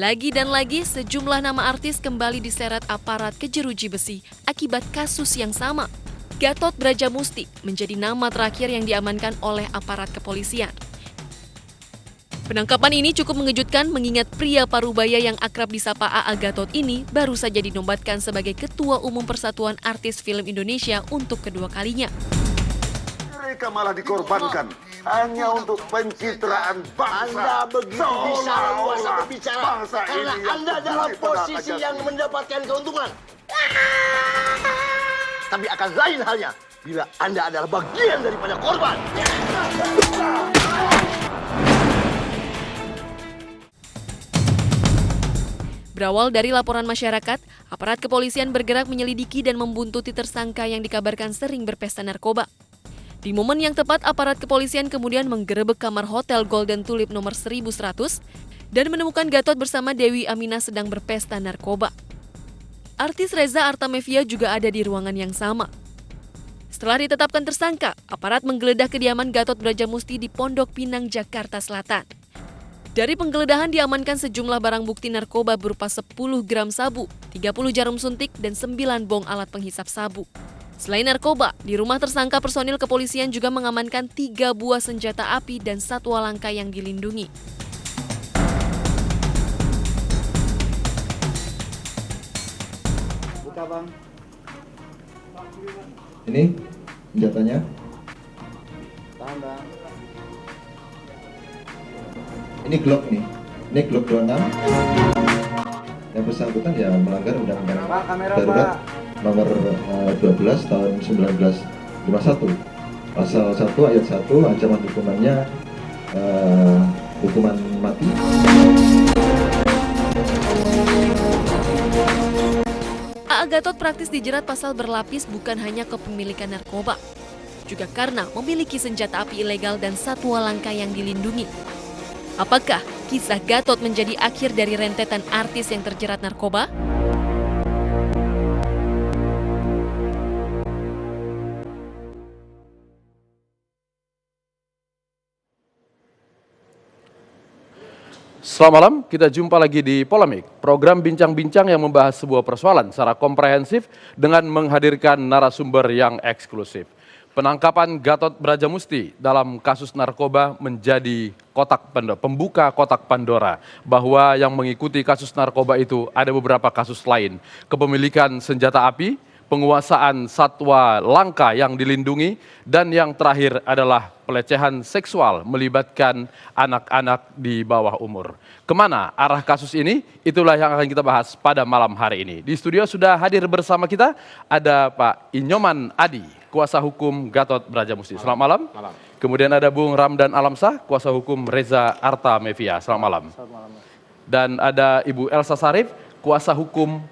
Lagi dan lagi, sejumlah nama artis kembali diseret aparat ke jeruji besi akibat kasus yang sama. Gatot Brajamusti menjadi nama terakhir yang diamankan oleh aparat kepolisian. Penangkapan ini cukup mengejutkan mengingat pria Parubaya yang akrab disapa AA Gatot ini baru saja dinobatkan sebagai Ketua Umum Persatuan Artis Film Indonesia untuk kedua kalinya. Mereka malah dikorbankan hanya untuk pencitraan bangsa. Anda begitu bisa luasa berbicara bangsa karena ini Anda dalam posisi yang mendapatkan keuntungan. Tapi akan lain halnya bila Anda adalah bagian daripada korban. Berawal dari laporan masyarakat, aparat kepolisian bergerak menyelidiki dan membuntuti tersangka yang dikabarkan sering berpesta narkoba. Di momen yang tepat, aparat kepolisian kemudian menggerebek kamar hotel Golden Tulip nomor 1100 dan menemukan Gatot bersama Dewi Aminah sedang berpesta narkoba. Artis Reza Artamevia juga ada di ruangan yang sama. Setelah ditetapkan tersangka, aparat menggeledah kediaman Gatot Brajamusti di Pondok Pinang, Jakarta Selatan. Dari penggeledahan diamankan sejumlah barang bukti narkoba berupa 10 gram sabu, 30 jarum suntik, dan 9 bong alat penghisap sabu. Selain narkoba, di rumah tersangka personil kepolisian juga mengamankan 3 buah senjata api dan satwa langka yang dilindungi. Buka bang. Ini senjatanya. Tahan bang. Ini Glock nih. Ini Glock 26. Yang bersangkutan ya melanggar Undang-Undang Darurat nomor 12 tahun 1951. Pasal 1 ayat 1 ancaman hukumannya hukuman mati. AA Gatot praktis dijerat pasal berlapis bukan hanya kepemilikan narkoba, juga karena memiliki senjata api ilegal dan satwa langka yang dilindungi. Apakah kisah Gatot menjadi akhir dari rentetan artis yang terjerat narkoba? Selamat malam, kita jumpa lagi di Polemik, program bincang-bincang yang membahas sebuah persoalan secara komprehensif dengan menghadirkan narasumber yang eksklusif. Penangkapan Gatot Brajamusti dalam kasus narkoba menjadi pembuka kotak Pandora bahwa yang mengikuti kasus narkoba itu ada beberapa kasus lain. Kepemilikan senjata api, penguasaan satwa langka yang dilindungi, dan yang terakhir adalah pelecehan seksual melibatkan anak-anak di bawah umur. Kemana arah kasus ini? Itulah yang akan kita bahas pada malam hari ini. Di studio sudah hadir bersama kita ada Pak Inyoman Adi, kuasa hukum Gatot Brajamusti. Selamat malam. Malam. Kemudian ada Bung Ramdan Alamsah, kuasa hukum Reza Artamevia. Selamat malam. Selamat malam. Dan ada Ibu Elsa Sarif, kuasa hukum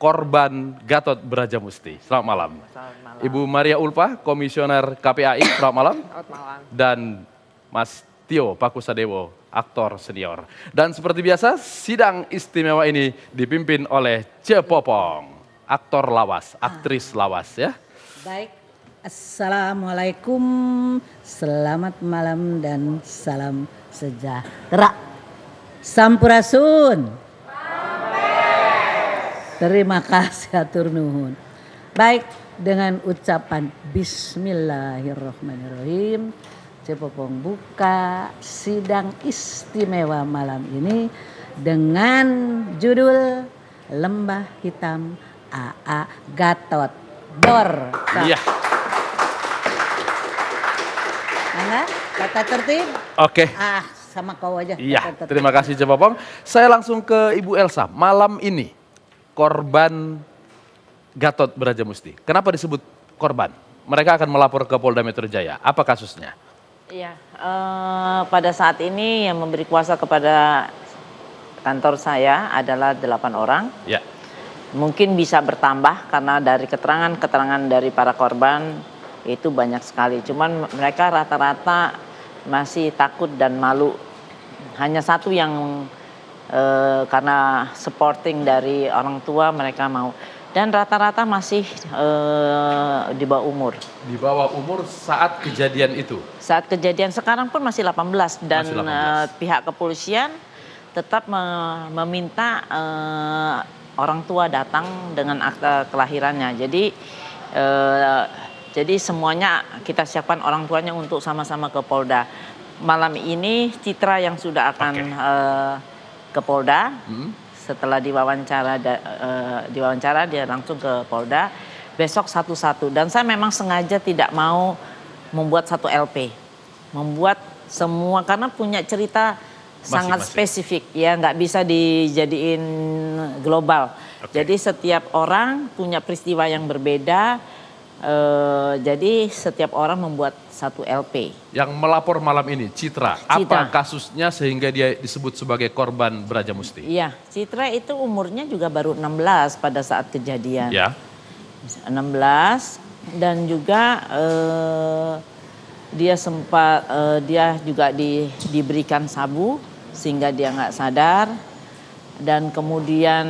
korban Gatot Brajamusti. Selamat malam. Selamat malam. Ibu Maria Ulfa, komisioner KPAI. Selamat malam. Selamat malam. Dan Mas Tio Pakusadewo, aktor senior. Dan seperti biasa, sidang istimewa ini dipimpin oleh Cepopong, aktor lawas, aktris lawas ya. Baik, Assalamualaikum, selamat malam dan salam sejahtera. Sampurasun. Terima kasih atur nuhun. Baik, dengan ucapan Bismillahirrahmanirrahim, Cepopong buka sidang istimewa malam ini dengan judul Lembah Hitam AA Gatot. Dor. Iya. Mana? Kata tertib? Oke. Sama kau aja. Iya, Kata tertib. terima kasih Cepopong. Saya langsung ke Ibu Elsa. Malam ini korban Gatot Brajamusti. Kenapa disebut korban? Mereka akan melapor ke Polda Metro Jaya. Apa kasusnya? Iya, pada saat ini yang memberi kuasa kepada kantor saya adalah 8 orang. Ya. Mungkin bisa bertambah karena dari keterangan dari para korban itu banyak sekali. Cuman mereka rata-rata masih takut dan malu. Hanya satu yang karena supporting dari orang tua mereka mau. Dan rata-rata masih di bawah umur. Di bawah umur saat kejadian itu? Saat kejadian sekarang pun masih 18 dan Masih 18. Pihak kepolisian tetap meminta orang tua datang dengan akta kelahirannya. Jadi semuanya kita siapkan orang tuanya untuk sama-sama ke Polda. Malam ini Citra yang sudah akan ke Polda. Setelah diwawancara dia langsung ke Polda. Besok satu-satu. Dan saya memang sengaja tidak mau membuat satu LP. Membuat semua karena punya cerita sangat spesifik, ya nggak bisa dijadiin global. Jadi setiap orang punya peristiwa yang berbeda. Jadi setiap orang membuat satu LP. Yang melapor malam ini Citra, apa kasusnya sehingga dia disebut sebagai korban Brajamusti? Iya, Citra itu umurnya juga baru 16 pada saat kejadian. Ya. 16 dan juga dia sempat dia juga diberikan sabu sehingga dia nggak sadar, dan kemudian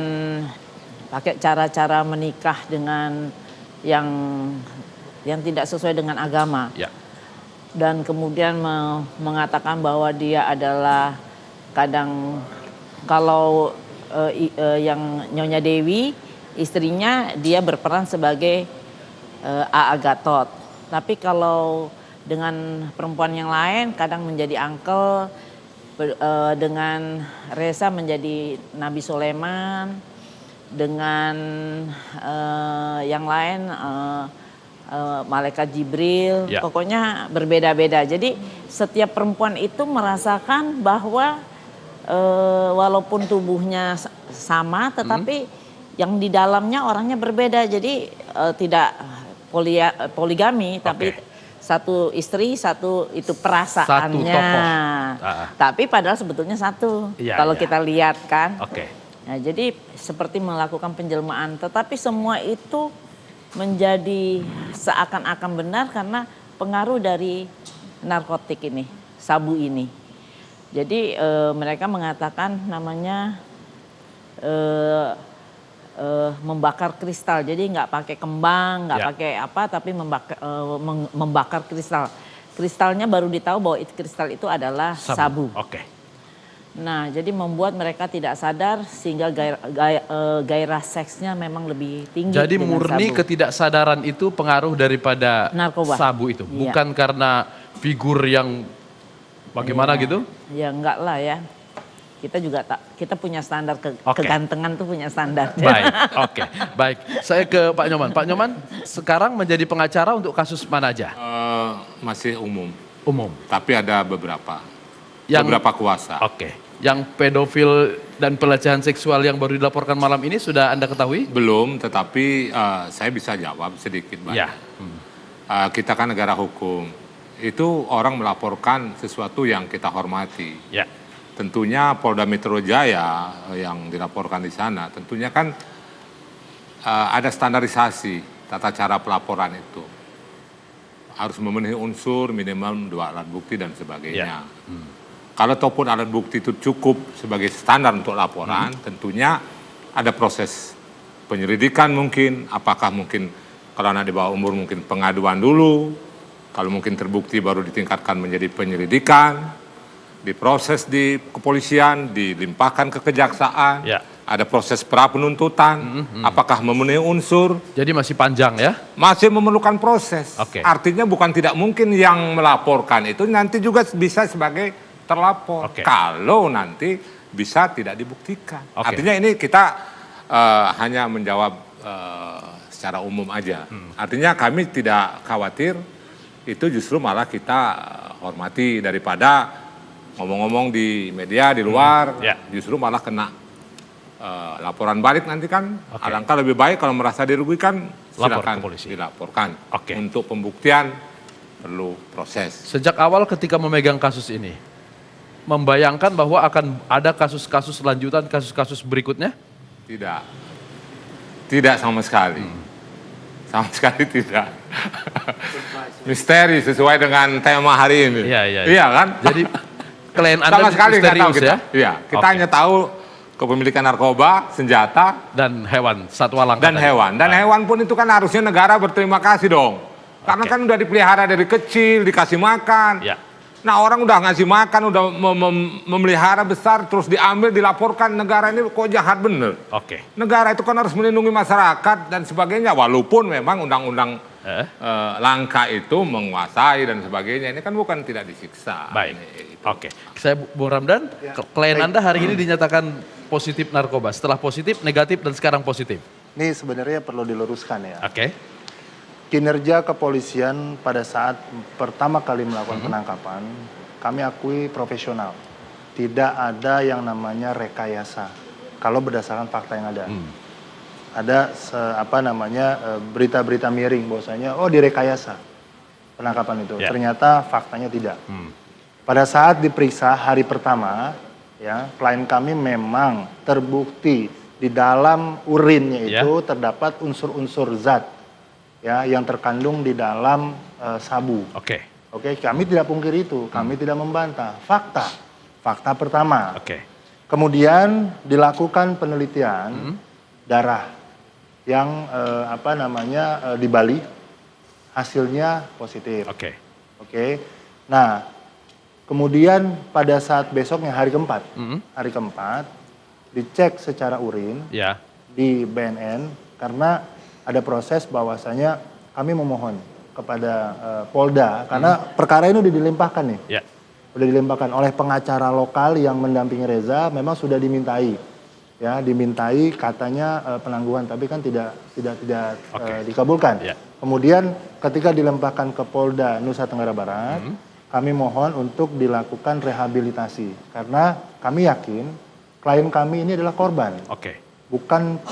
pakai cara-cara menikah dengan yang tidak sesuai dengan agama. Ya. Dan kemudian mengatakan bahwa dia adalah kadang kalau yang Nyonya Dewi istrinya dia berperan sebagai A. Gatot. Tapi kalau dengan perempuan yang lain kadang menjadi uncle, dengan Reza menjadi Nabi Sulaiman, dengan yang lain Malaikat Jibril, pokoknya berbeda-beda. Jadi setiap perempuan itu merasakan bahwa walaupun tubuhnya sama, tetapi yang di dalamnya orangnya berbeda. Jadi tidak poligami, tapi satu istri, satu itu perasaannya. Satu tokoh. Tapi padahal sebetulnya satu. Kalau kita lihat kan. Nah, jadi seperti melakukan penjelmaan, tetapi semua itu menjadi seakan-akan benar karena pengaruh dari narkotik ini, sabu ini. Jadi mereka mengatakan namanya membakar kristal. Jadi nggak pakai kembang, nggak pakai apa, tapi membakar kristal. Kristalnya baru ditahu bahwa kristal itu adalah sabu. Nah, jadi membuat mereka tidak sadar sehingga gairah seksnya memang lebih tinggi. Jadi murni sabu. Ketidaksadaran itu pengaruh daripada narkoba. Sabu itu, bukan karena figur yang bagaimana gitu? Ya enggak lah ya. Kita juga kita punya standar kegantengan tuh punya standar. Baik, baik. Saya ke Pak Nyoman. Pak Nyoman sekarang menjadi pengacara untuk kasus mana aja? Masih umum. Umum. Tapi ada beberapa kuasa. Yang pedofil dan pelecehan seksual yang baru dilaporkan malam ini sudah Anda ketahui? Belum, tetapi saya bisa jawab sedikit banyak. Kita kan negara hukum. Itu orang melaporkan sesuatu yang kita hormati. Tentunya Polda Metro Jaya yang dilaporkan di sana, tentunya kan ada standarisasi tata cara pelaporan itu. Harus memenuhi unsur minimal 2 alat bukti dan sebagainya. Kalau ataupun alat bukti itu cukup sebagai standar untuk laporan, tentunya ada proses penyelidikan mungkin. Apakah mungkin kalau anak di bawah umur mungkin pengaduan dulu, kalau mungkin terbukti baru ditingkatkan menjadi penyelidikan. Diproses di kepolisian, dilimpahkan ke kejaksaan, ada proses pra penuntutan, apakah memenuhi unsur. Jadi masih panjang ya? Masih memerlukan proses. Artinya bukan tidak mungkin yang melaporkan itu nanti juga bisa sebagai terlapor. Kalau nanti bisa tidak dibuktikan. Artinya ini kita hanya menjawab secara umum aja. Artinya kami tidak khawatir, itu justru malah kita hormati daripada ngomong-ngomong di media, di luar, justru malah kena laporan balik nanti kan. Alangkah lebih baik kalau merasa dirugikan, silakan dilaporkan. Untuk pembuktian perlu proses. Sejak awal ketika memegang kasus ini, membayangkan bahwa akan ada kasus-kasus lanjutan, kasus-kasus berikutnya? Tidak. Tidak sama sekali. Sama sekali tidak. Misteri sesuai dengan tema hari ini. Iya kan? Jadi klien Anda sama sekali nggak tahu kita. Ya? Iya, kita hanya tahu kepemilikan narkoba, senjata, dan hewan, satwa langka. Dan hewan. Dan hewan pun itu kan harusnya negara berterima kasih dong. Karena kan udah dipelihara dari kecil, dikasih makan. Nah orang udah ngasih makan, udah memelihara besar, terus diambil, dilaporkan, negara ini kok jahat bener. Oke. Negara itu kan harus melindungi masyarakat dan sebagainya, walaupun memang undang-undang langka itu menguasai dan sebagainya. Ini kan bukan tidak disiksa. Baik, oke. Saya Bung Ramdan, klien Anda hari ini dinyatakan positif narkoba. Setelah positif, negatif, dan sekarang positif. Ini sebenarnya perlu diluruskan ya. Oke. Kinerja kepolisian pada saat pertama kali melakukan penangkapan, kami akui profesional. Tidak ada yang namanya rekayasa. Kalau berdasarkan fakta yang ada. Ada berita-berita miring bahwasanya direkayasa penangkapan itu. Ternyata faktanya tidak. Pada saat diperiksa hari pertama, ya, klien kami memang terbukti di dalam urinnya itu terdapat unsur-unsur zat ya yang terkandung di dalam sabu. Oke, kami tidak pungkiri itu, kami tidak membantah. Fakta pertama. Kemudian dilakukan penelitian darah yang di Bali, hasilnya positif. Nah, kemudian pada saat besoknya hari keempat, dicek secara urin di BNN karena ada proses bahwasanya kami memohon kepada Polda karena perkara ini udah dilimpahkan nih. Udah dilimpahkan oleh pengacara lokal yang mendampingi Reza, memang sudah dimintai. Ya, dimintai katanya penangguhan, tapi kan tidak dikabulkan. Kemudian ketika dilimpahkan ke Polda Nusa Tenggara Barat, kami mohon untuk dilakukan rehabilitasi karena kami yakin klien kami ini adalah korban. Bukan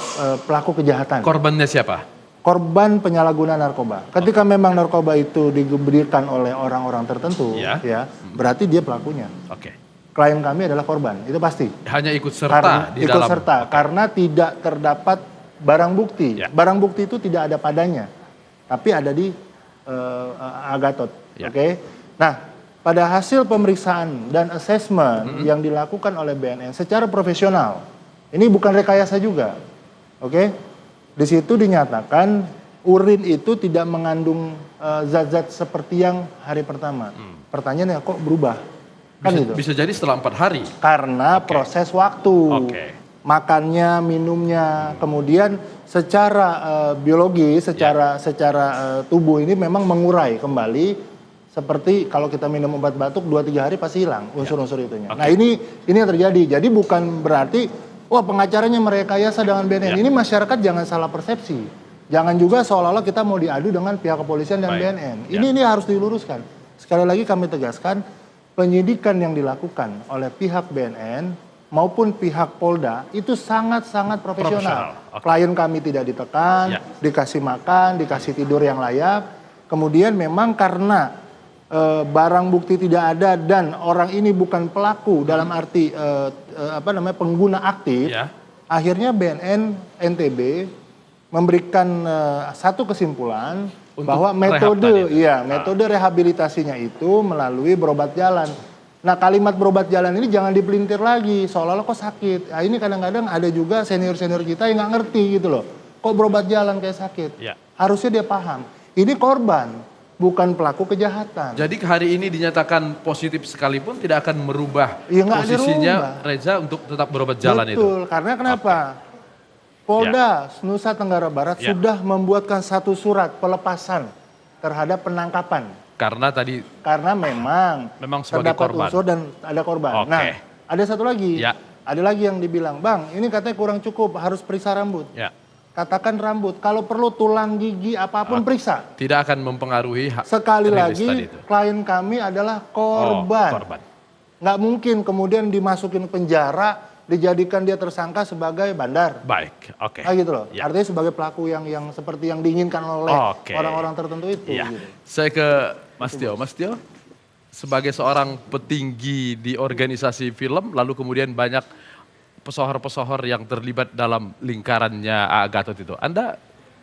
pelaku kejahatan. Korbannya siapa? Korban penyalahgunaan narkoba. Ketika memang narkoba itu diberikan oleh orang-orang tertentu, berarti dia pelakunya. Klien kami adalah korban, itu pasti. Hanya ikut serta di dalam. Karena tidak terdapat barang bukti. Barang bukti itu tidak ada padanya, tapi ada di Agatot. Nah, pada hasil pemeriksaan dan asesmen yang dilakukan oleh BNN secara profesional, ini bukan rekayasa juga. Di situ dinyatakan urin itu tidak mengandung zat-zat seperti yang hari pertama. Pertanyaannya kok berubah? Bisa jadi setelah 4 hari. Karena proses waktu. Makannya, minumnya, kemudian secara biologi, secara tubuh ini memang mengurai kembali. Seperti kalau kita minum obat batuk 2-3 hari pasti hilang unsur-unsur itunya. Nah ini yang terjadi. Jadi bukan berarti pengacaranya merekayasa dengan BNN. Ini masyarakat jangan salah persepsi. Jangan juga seolah-olah kita mau diadu dengan pihak kepolisian dan BNN. Ini harus diluruskan. Sekali lagi kami tegaskan, penyidikan yang dilakukan oleh pihak BNN maupun pihak Polda itu sangat-sangat profesional. Klien kami tidak ditekan, dikasih makan, dikasih tidur yang layak. Kemudian memang karena barang bukti tidak ada dan orang ini bukan pelaku dalam arti pengguna aktif, akhirnya BNN NTB memberikan satu kesimpulan bahwa metode rehabilitasinya itu melalui berobat jalan. Nah, kalimat berobat jalan ini jangan dipelintir lagi seolah-olah kok sakit. Nah, ini kadang-kadang ada juga senior-senior kita yang nggak ngerti gitu loh. Kok berobat jalan kayak sakit? Harusnya dia paham. Ini korban, bukan pelaku kejahatan. Jadi hari ini dinyatakan positif sekalipun tidak akan merubah posisinya Reza untuk tetap berobat jalan itu. Betul, karena kenapa? Polda Nusa Tenggara Barat sudah membuatkan satu surat pelepasan terhadap penangkapan. Karena memang terdapat unsur dan ada korban. Nah, ada satu lagi. Ada lagi yang dibilang, "Bang, ini katanya kurang cukup, harus periksa rambut." Katakan rambut, kalau perlu tulang gigi apapun periksa. Tidak akan mempengaruhi sekali lagi klien kami adalah korban. Nggak mungkin kemudian dimasukin penjara, dijadikan dia tersangka sebagai bandar. Nah, gitu loh. Artinya sebagai pelaku yang seperti yang diinginkan oleh orang-orang tertentu itu. Gitu. Saya ke Mas Tio. Mas Tio, sebagai seorang petinggi di organisasi film, lalu kemudian banyak pesohor-pesohor yang terlibat dalam lingkarannya Agatot itu. Anda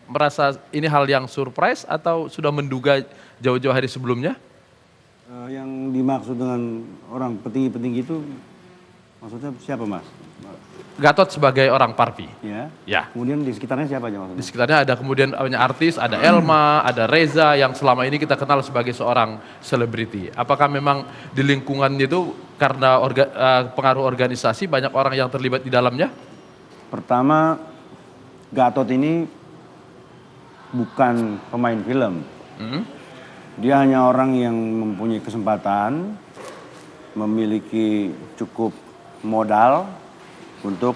merasa ini hal yang surprise atau sudah menduga jauh-jauh hari sebelumnya? Yang dimaksud dengan orang petinggi-petinggi itu maksudnya siapa, Mas? Gatot sebagai orang Parvi. Ya. Kemudian di sekitarnya siapa aja maksudnya? Di sekitarnya ada kemudian banyak artis, ada Elma, ada Reza yang selama ini kita kenal sebagai seorang selebriti. Apakah memang di lingkungannya itu karena pengaruh organisasi banyak orang yang terlibat di dalamnya? Pertama, Gatot ini bukan pemain film. Dia hanya orang yang mempunyai kesempatan, memiliki cukup modal untuk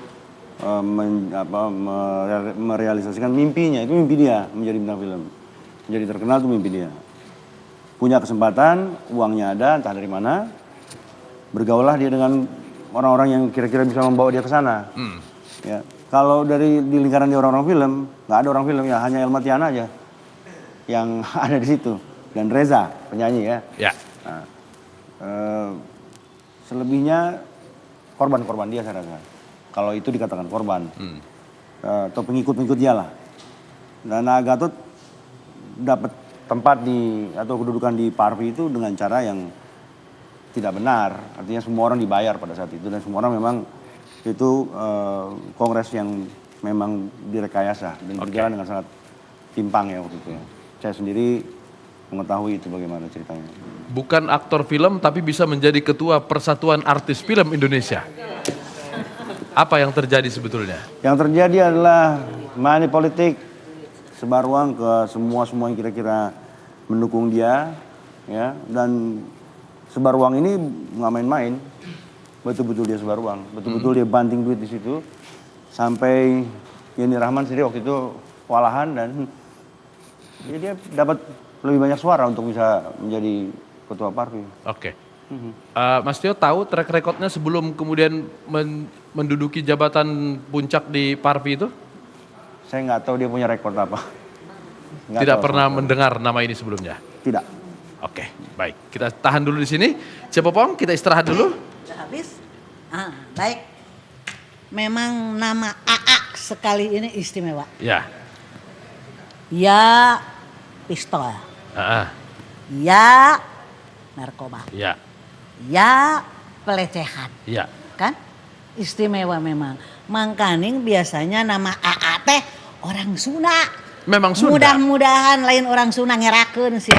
merealisasikan mimpinya. Itu mimpi dia, menjadi bintang film. Menjadi terkenal itu mimpi dia. Punya kesempatan, uangnya ada, entah dari mana. Bergaullah dia dengan orang-orang yang kira-kira bisa membawa dia ke sana. Ya. Kalau di lingkaran dia orang-orang film, nggak ada orang film, ya hanya Elma Tiana aja yang ada di situ. Dan Reza, penyanyi ya. Nah, selebihnya korban-korban dia saya rasa. Kalau itu dikatakan korban. Atau pengikut-pengikut dia lah. Dan Gatot dapat tempat atau kedudukan di Parvi itu dengan cara yang tidak benar. Artinya semua orang dibayar pada saat itu. Dan semua orang memang itu kongres yang memang direkayasa. Dan berjalan dengan sangat timpang ya waktu itu ya. Saya sendiri mengetahui itu bagaimana ceritanya. Bukan aktor film tapi bisa menjadi ketua Persatuan Artis Film Indonesia. Apa yang terjadi sebetulnya? Yang terjadi adalah money politik, sebar uang ke semua yang kira-kira mendukung dia, ya. Dan sebar uang ini nggak main-main, betul-betul dia sebar uang, betul-betul dia banting duit di situ, sampai Yeni Rahman sendiri waktu itu kewalahan dan ya dia dapat lebih banyak suara untuk bisa menjadi ketua Parvi. Oke. Mas Tio tahu track recordnya sebelum kemudian menduduki jabatan puncak di Parvi itu? Saya nggak tahu dia punya rekor apa. Tidak pernah mendengar nama ini sebelumnya? Tidak. Oke, baik. Kita tahan dulu di sini. Cepopong, kita istirahat dulu. Sudah habis? Baik. Memang nama AA sekali ini istimewa. Ya. Ya pistol. Ya narkoba. Ya. Ya pelecehan. Ya. Kan? Istimewa memang. Mangkaning biasanya nama AA teh orang Sunda. Memang Sunda. Mudah-mudahan lain orang Sunda ngerakeun sih.